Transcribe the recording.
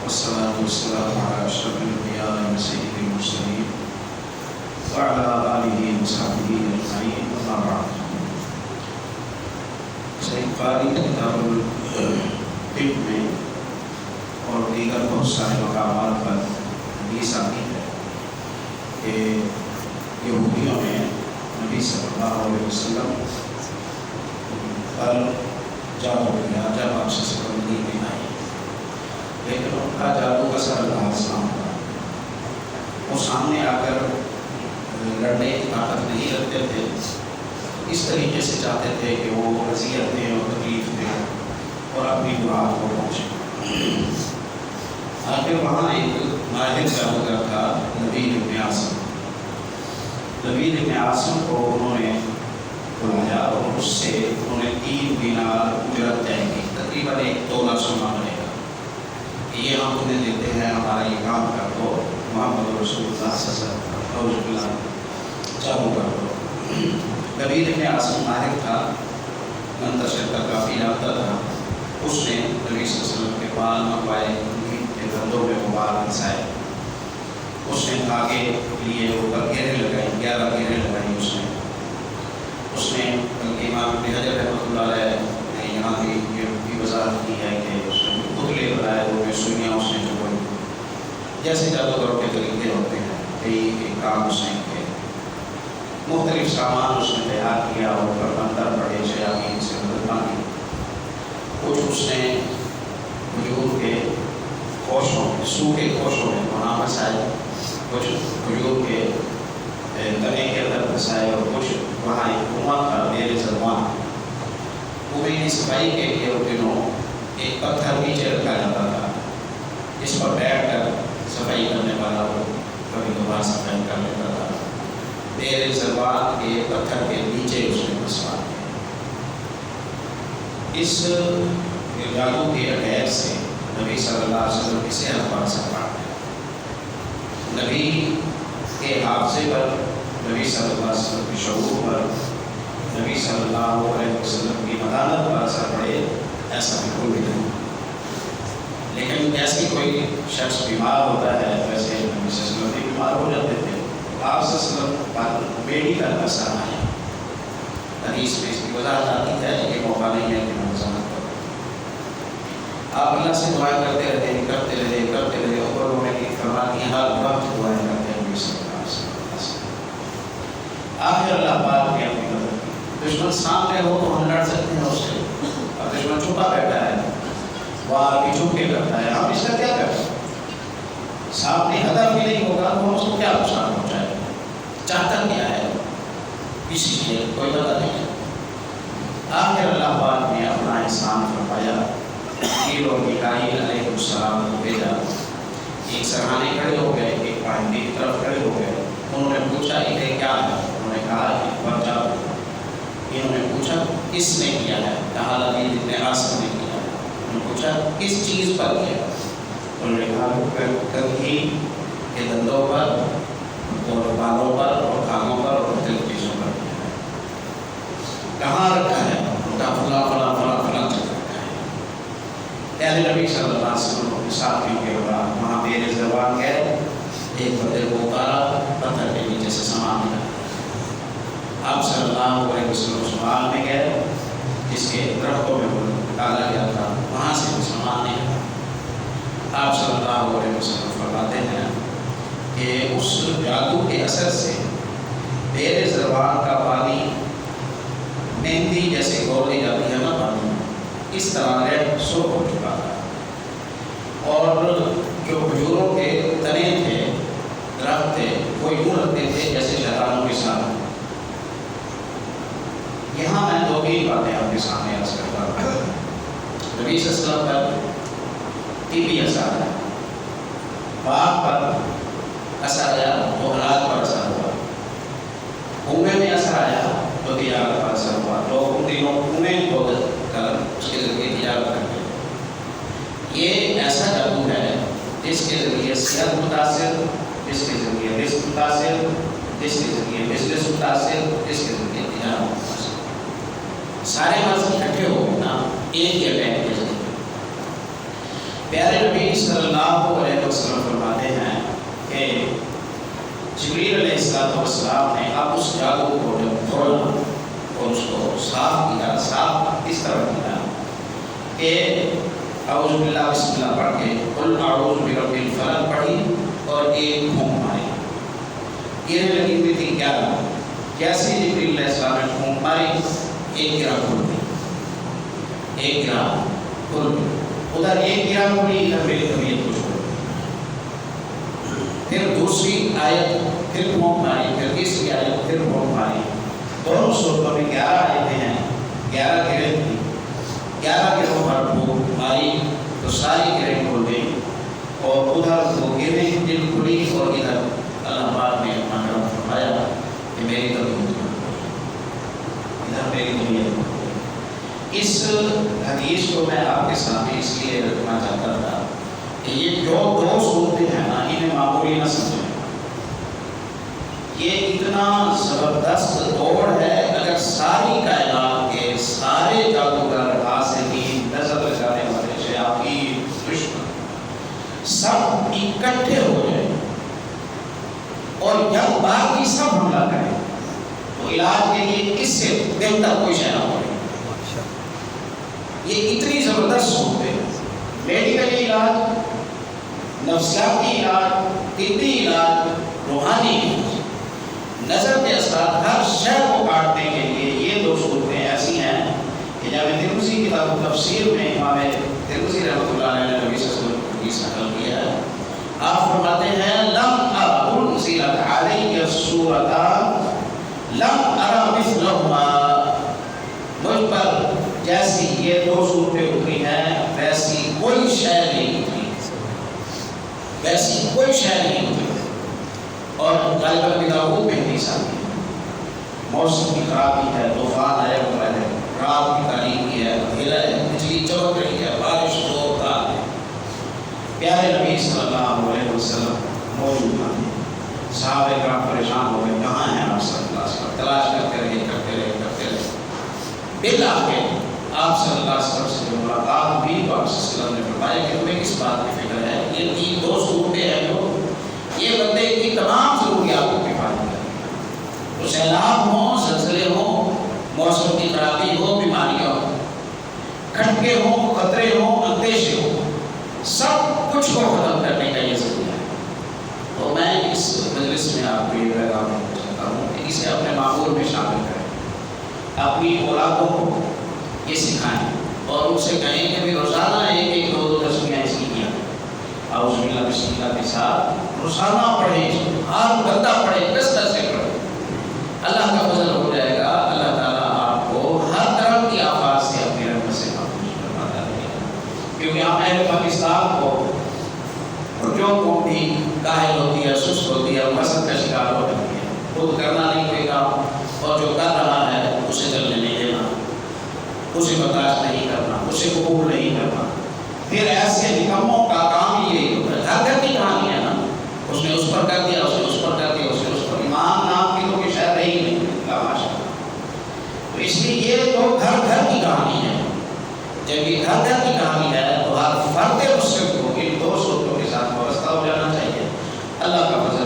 والصلاة والسلام على أشرف الأنبياء وسيد المرسلين وعلى آله وصحبه أجمعين أما بعد. سید قاری کتاب الطب میں اور دیگر بہت سارے مقامات پر حدیث آتی ہے کہ یہودیوں نے نبی صلی اللہ علیہ وسلم پر جادو کیا جب آپ سے سبندی نہیں آئی، لیکن ان کا جادو کا سر اللہ السلام تھا. وہ سامنے آ کر لڑنے کی طاقت نہیں رکھتے تھے، اس طریقے سے چاہتے تھے کہ وہ اذیت دیں اور تکلیف دیں اور اپنی مراد کو پہنچیں. آخر وہاں ایک ماہر جادوگر تھا نبیل ابن عاصم. نبیل ابن عاصم کو انہوں نے بلایا اور اس سے انہوں نے 3 دینار اجرت طے کی، تقریباً 1 تولہ سونا بنے گا. یہ ہم انہیں دیتے ہیں، ہمارا یہ کام کر دو، محمد رسول اللہ صلی اللہ علیہ وسلم چالو کر دو. نبیل ابن عاصم ماہر تھا، منتشر کا کافی یافتہ تھا. اس نے نبی صلی اللہ علیہ وسلم کے بال منگوائے، کے دندوں میں غبار پھنسائے. اس نے دھاگے لیے اوپر گھیرے لگائی، 11 گھیرے لگائی. اس نے بلکہ امام ابن حجر رحمۃ اللہ علیہ نے یہاں کی بھی وضاحت کی ہے کہ اس نے پتلے بنائے، وہ سوئیاں اس نے چبوئی، جیسے جادوگروں کے طریقے ہوتے ہیں. کئی کام اس نے کیے، مختلف سامان اس نے تیار کیا اور منتر پڑھے، شیاطین سے مدد مانگی. کچھ اس نے کھجور کے خوشوں میں، سوکھے خوشوں میں وہاں پھنسائے، کچھ کھجور کے تنے کے اندر پھنسائے، اور کچھ وہاں ایک کنواں تھا میرے زبان. کنویں کی صفائی کے لیے ان دنوں ایک پتھر نیچے رکھا جاتا تھا، جس پر بیٹھ کر صفائی کرنے والا وہ کبھی کبھار صفائی کر لیتا تھا. میرے زبان کے پتھر کے نیچے اس نے پھنسوا دیا. اس جادو کے اٹیک سے نبی صلی اللہ علیہ وسلم کی صحت پر اثر پڑا. نبی کے حافظے پر، نبی صلی اللہ علیہ وسلم کے شعور پر، نبی صلی اللہ علیہ وسلم کی مدانت پر اثر پڑے، ایسا بالکل بھی نہیں. لیکن جیسے کوئی شخص بیمار ہوتا ہے ویسے نبی صلی اللہ علیہ وسلم بھی بیمار ہو جاتے تھے. آپ صلی اللہ علیہ وسلم پر بیڑی کا اثر آیا. حدیث میں اس کی وضاحت آتی ہے، یہ موقع نہیں ہے کہ میں وضاحت کروں. آپ اللہ سے دعائیں کرتے رہے، کرتے رہے، اوپر ہونے کی فرماتی ہیں، ہر وقت دعائیں کرتے ہیں نبی صلی اللہ علیہ وسلم. آخر اللہ پاک نے اپنی مدد کی. دشمن سامنے ہو تو ہم لڑ سکتے ہیں اس سے، اور دشمن چھپا بیٹھا ہے، وار بھی چھپ کے کرتا ہے، ہم اس کا کیا کریں؟ سامنے ہدف بھی نہیں ہوگا تو ہم اس کو کیا نقصان پہنچائے؟ چاہتا کیا ہے کسی لیے کوئی پتہ نہیں ہے. آخر اللہ پاک نے اپنا احسان فرمایا، جبریل اور میکائیل علیہ السلام کو بھیجا. ایک سرحانے کھڑے ہو گئے، ایک پائندے کی طرف کھڑے ہو گئے. انہوں نے پوچھا یہ کیا ہے؟ انہوں نے کہا ایک پرچہ. انہوں نے پوچھا کس نے کیا ہے؟ کہا نبیل ابن عاصم نے کیا ہے. انہوں نے پوچھا کس چیز پر کیا؟ انہوں نے کہا کنگھی کے دندوں پر اور بالوں پر اور کانوں پر اور مختلف چیزوں پر. کہاں رکھا ہے؟ ان کا فلاں فلاں فلاں فلاں جگہ رکھا ہے. پہلے نبی صلی اللہ علیہ وسلم کے ساتھیوں کے بعد وہاں میرے زبان گئے، ایک بندے کو اتارا، پتھر کے نیچے سے سامان نکلا. آپ صلی اللہ علیہ وسلم سوال میں گئے، جس کے درختوں میں وہ ڈالا گیا تھا، وہاں سے وہ سامان نکلا. آپ صلی اللہ علیہ وسلم فرماتے ہیں کہ اس جادو کے اثر سے میرے زبان کا پانی مہندی جیسے گھولی جاتی ہے نا پانی، اس طرح ریڈ سرخ ہو چکا تھا. اور جو کھجوروں کے تنے تھے، درخت تھے، وہ یوں رکھتے تھے جیسے شیطانوں کے ساتھ. یہاں میں 2 باتیں آپ کے سامنے عرض کرتا ہوں. نبی صلی اللہ علیہ وسلم پر طبی اثر ہے، باغ پر اثر آیا تو حالات پر اثر ہوا. کنویں میں اثر آیا تو تجارت پر اثر ہوا. لوگ ان دنوں کنویں کھود کر اس کے ذریعے تجارت کرتے. یہ ایسا جادو ہے جس کے ذریعے صحت متاثر، جس کے ذریعے رزق متاثر، جس کے ذریعے بزنس متاثر، جس کے ذریعے تجارت متاثر. سارے مرض اکٹھے ہو گئے نا ایک ہی اٹیک کے ذریعے. پیارے نبی صلی اللہ علیہ وسلم فرماتے ہیں کہ جبریل علیہ السلام نے اب اس جادو کو جب کھولا اور اس کو صاف کیا، صاف اس طرح کیا کہ اعوذ باللہ بسم اللہ پڑھ کے قل اعوذ برب الفلق پڑھی اور ایک پھونک ماری، گرنے لگی ہوئی تھی 11، جیسے جبریل علیہ السلام نے پھونک ماری ایک گرہ کھل گئی، ایک گرہ کھل گئی، ادھر ایک گرہ کھلی، ادھر میری طبیعت کو چھوڑ، پھر دوسری آیت پھر پھونک ماری، پھر تیسری آیت پھر پھونک ماری، دونوں صورتوں میں 11 آیتیں ہیں، 11 گرہ تھی، 11 گرہوں پر پھونک ماری تو ساری گرہیں کھل گئی اور ادھر وہ گرہیں دل کھلی اور ادھر اللہ پاک نے اپنا فرمایا کہ میری طبیعت ادھر میری طبیعت۔ اس حدیث کو میں آپ کے سامنے اس لیے رکھنا چاہتا تھا کہ یہ جو دو صورتیں ہیں نا انہیں معمولی نہ سمجھیں، یہ اتنا زبردست دوڑ ہے، اگر ساری کائنات کے سارے جادوگر حاسدین نظر لگانے والے شیاطین دشمن سب اکٹھے ہو جائیں اور جب باقی سب حملہ کریں تو علاج کے لیے اس سے بہتر کوئی شے نہ ہو۔ یہ اتنی زبردست صورت ہے، میڈیکل علاج، نفسیاتی علاج، طبی علاج، روحانی علاج، نظر کے اثرات ہر شے کو کاٹنے کے لیے یہ دو صورتیں ایسی ہیں کہ جامع ترمذی کتاب تفسیر میں امام ترمذی رحمۃ اللہ علیہ نے نبی صلی اللہ علیہ وسلم کو حدیث نقل کیا ہے، آپ فرماتے ہیں لم ارى انزلت علی السورۃ لم ارى مثلهما، مجھ پر جیسی یہ دو صورتیں اتری ہیں ویسی کوئی شے نہیں اتری، ویسی کوئی شے نہیں اتری۔ اور غالباً بداؤد میں حدیث آتی ہے، موسم کی خرابی ہے، طوفان آیا ہوا ہے، رات کی تاریکی ہے، اندھیرا ہے، بجلی چمک رہی ہے، بارش ہو رہا ہے، پیارے نبی صلی اللہ علیہ وسلم موجود ہیں، صحابہ کرام پریشان ہو گئے، کہاں ہیں آپ صلی اللہ علیہ وسلم، تلاش کرتے رہے، بالآخر آپ صلی اللہ علیہ وسلم سے جو ملاقات ہوئی تو آپ صلی اللہ علیہ وسلم نے فرمایا کہ تمہیں کس بات کی فکر ہے، یہ تین دو صورتیں ہیں جو یہ بندے کی تمام ضروریات کو کفایت کریں، تو سیلاب ہوں، زلزلے ہوں، موسم کی خرابی ہو، بیماریاں ہوں، کھٹکے ہوں، خطرے ہوں، اندیشے ہوں، سب کچھ کو ختم کرنے کا یہ ذریعہ ہے۔ تو میں اس مجلس میں آپ کو یہ پیغام دینا چاہتا ہوں کہ اسے اپنے معمول میں شامل کریں، اپنی اولادوں کو یہ سکھائیں اور ان سے کہیں کہ بھی روزانہ ایک دو تسبیحیں اس کی کیا اعوذ باللہ بسم اللہ کے ساتھ روزانہ پڑھیں، ہر بندہ پڑھے، کثرت سے پڑھے، اللہ کا فضل ہو جائے گا، اللہ تعالیٰ آپ کو ہر طرح کی آفات سے اپنی رحمت سے محفوظ فرماتا رہے گا، کیونکہ ہم اہل پاکستان کو جو قوم بھی کاہل ہوتی ہے، سست ہوتی ہے، حسد کا شکار ہو جاتی ہے، خود کرنا نہیں کوئی کام اور جو کر رہا ہے اسے چلنے نہیں دینا، اسے برداشت نہیں کرنا، اسے قبول نہیں کرنا، پھر ایسے نکموں کا کام ہی یہی ہوتا ہے۔ ہر گھر کی کہانی ہے نا، اس نے اس پر کر دیا، اس نے اس پر کر دیا، اس نے اس پر، ایمان نام کی تو کوئی شاید رہی نہیں ماشاء اللہ۔ تو اس لیے یہ تو گھر گھر کی کہانی ہے، جب یہ گھر گھر کی کہانی ہے تو ہر فرد مسلم کو ان دو صورتوں کے ساتھ وابستہ ہو جانا چاہیے۔ اللہ کا فضل